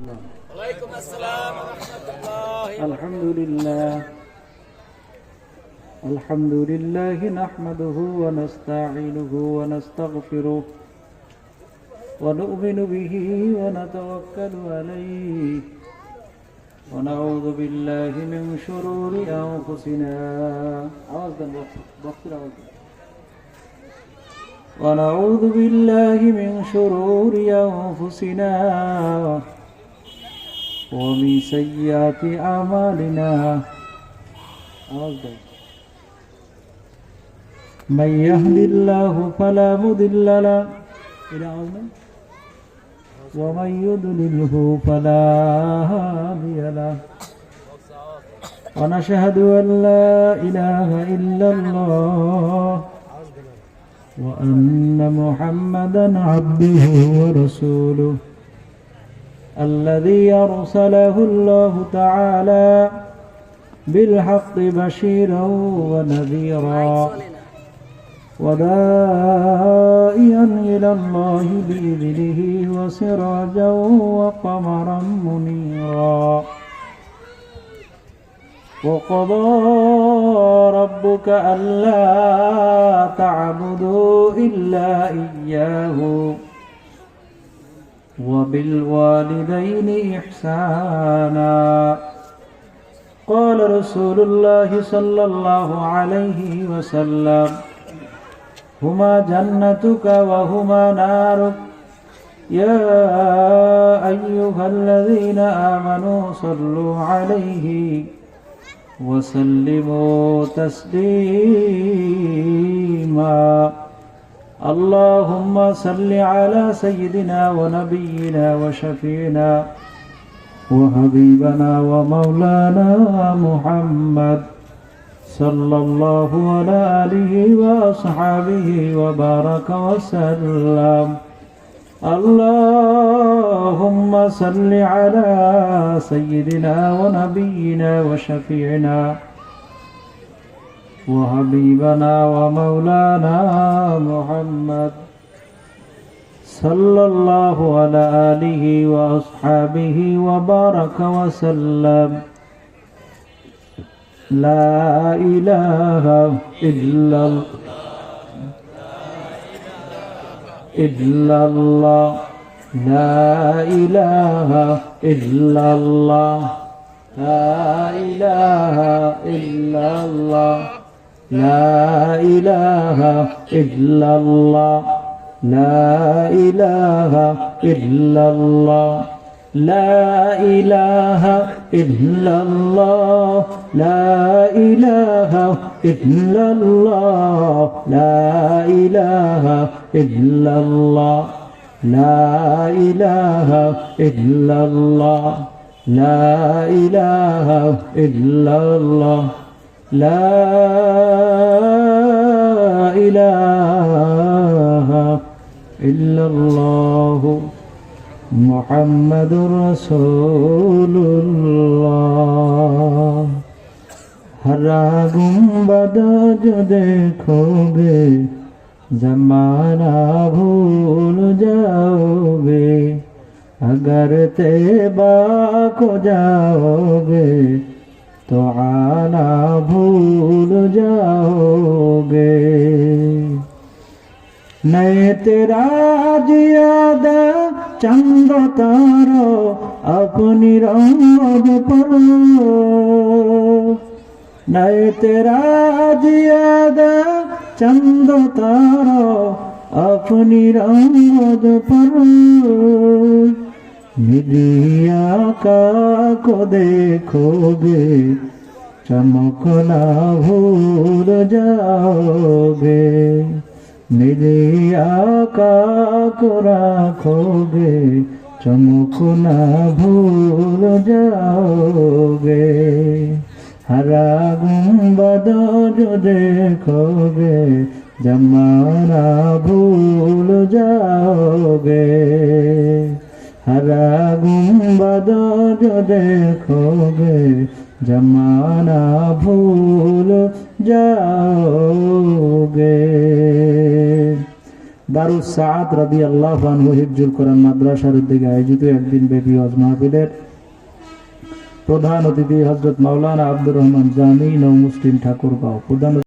ওয়ালাইকুম আসসালাম ওয়া রাহমাতুল্লাহি। আলহামদুলিল্লাহ আলহামদুলিল্লাহি নাহমাদুহু ওয়া নাস্তাঈনুহু ওয়া নাস্তাগফিরুহ ওয়া নু'মিনু বিহি ওয়া নাতাওয়াক্কালু আলাইহি ওয়া নাউযু বিল্লাহি মিন শুরুরি আনফুসিনা ونعوذ بالله من شرور أنفسنا ومن سيئات أعمالنا من يهد الله فلا مضل له ومن يضلله فلا هادي له ونشهد أن لا إله إلا الله وأن محمدا عبده ورسوله الذي أرسله الله تعالى بالحق بشيرا ونذيرا وداعيا إلى الله بإذنه وسراجا وقمرا منيرا وقضى ربك ألا تعبدوا إلا إياه وبالوالدين إحسانا قال رسول الله صلى الله عليه وسلم هما جنتك وهما نارك يا أيها الذين آمنوا صلوا عليه وسلموا تسليما اللهم صل على سيدنا ونبينا وشفينا وحبيبنا ومولانا محمد صلى الله على آله وأصحابه وبارك وسلم اللهم صل على سيدنا ونبينا وشفيعنا وحبيبنا ومولانا محمد صلى الله على آله وأصحابه وبارك وسلم لا إله إلا الله لا إله إلا الله لا إله إلا الله لا إله إلا الله لا إله إلا الله لا إله إلا الله لا إله إلا الله لا إله إلا الله لا إله إلا الله لا إله إلا الله لا إله إلا الله محمد رسول الله हरा गुंबद जो देखोगे जमाना भूल जाओगे अगर तैबा को जाओगे तो आना भूल जाओगे नए तेरा जियाद चंद तारो अपनी रंग पर नए तेरा जियाद चंद तारो अपनी रंग पर मिलिया का को देखोगे चमकना भूल जाओगे मिलिया का को रखोगे चमकना भूल जाओगे हरा गुंबद जो देखोगे जमाना भूल जाओगे हरा गुंबद जो देखोगे जमाना भूल जाओगे দারুস সাআদ রাদিয়াল্লাহু আনহু হিফজুল কোরআন মাদ্রাসার উদ্যোগে আয়োজিত একদিন ব্যাপী ওয়াজ মাহফিলের প্রধান অতিথি হযরত মাওলানা আব্দুর রহমান জামি নও মুসলিম ঠাকুরগাঁও। প্রধান